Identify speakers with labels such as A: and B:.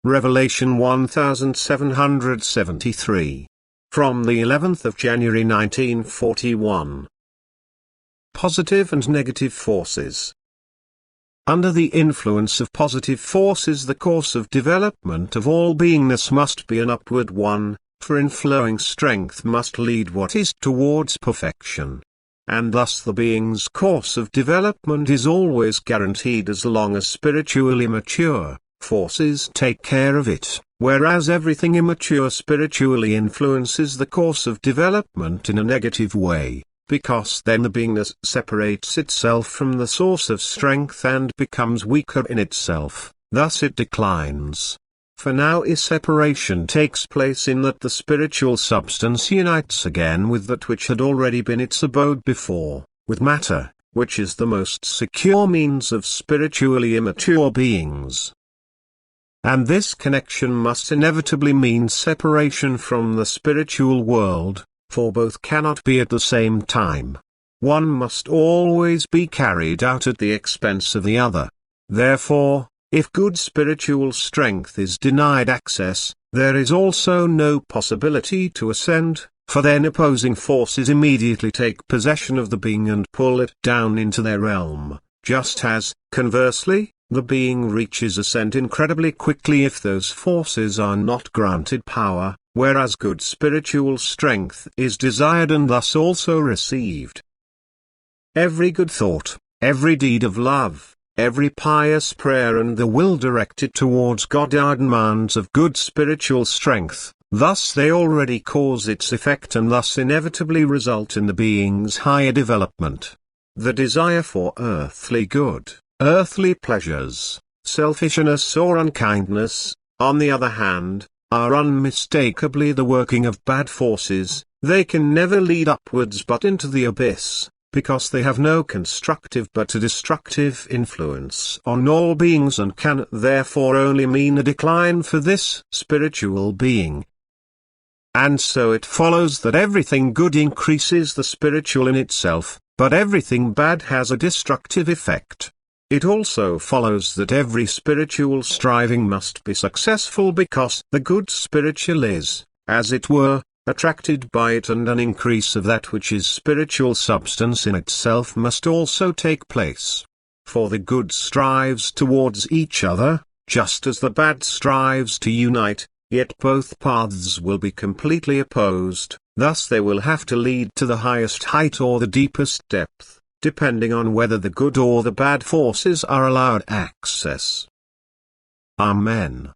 A: Revelation 1773. From the 11th of January 1941. Positive and negative forces. Under the influence of positive forces, the course of development of all beingness must be an upward one, for inflowing strength must lead what is towards perfection. And thus the being's course of development is always guaranteed as long as spiritually mature forces take care of it, whereas everything immature spiritually influences the course of development in a negative way, because then the beingness separates itself from the source of strength and becomes weaker in itself, thus it declines. For now a separation takes place in that the spiritual substance unites again with that which had already been its abode before, with matter, which is the most secure means of spiritually immature beings. And this connection must inevitably mean separation from the spiritual world, for both cannot be at the same time. One must always be carried out at the expense of the other. Therefore, if good spiritual strength is denied access, there is also no possibility to ascend, for then opposing forces immediately take possession of the being and pull it down into their realm, just as, conversely, the being reaches ascent incredibly quickly if those forces are not granted power, whereas good spiritual strength is desired and thus also received. Every good thought, every deed of love, every pious prayer and the will directed towards God are demands of good spiritual strength, thus they already cause its effect and thus inevitably result in the being's higher development. The desire for earthly good, earthly pleasures, selfishness or unkindness, on the other hand, are unmistakably the working of bad forces. They can never lead upwards but into the abyss, because they have no constructive but a destructive influence on all beings and can therefore only mean a decline for this spiritual being. And so it follows that everything good increases the spiritual in itself, but everything bad has a destructive effect. It also follows that every spiritual striving must be successful because the good spiritual is, as it were, attracted by it, and an increase of that which is spiritual substance in itself must also take place. For the good strives towards each other, just as the bad strives to unite, yet both paths will be completely opposed, thus they will have to lead to the highest height or the deepest depth, depending on whether the good or the bad forces are allowed access. Amen.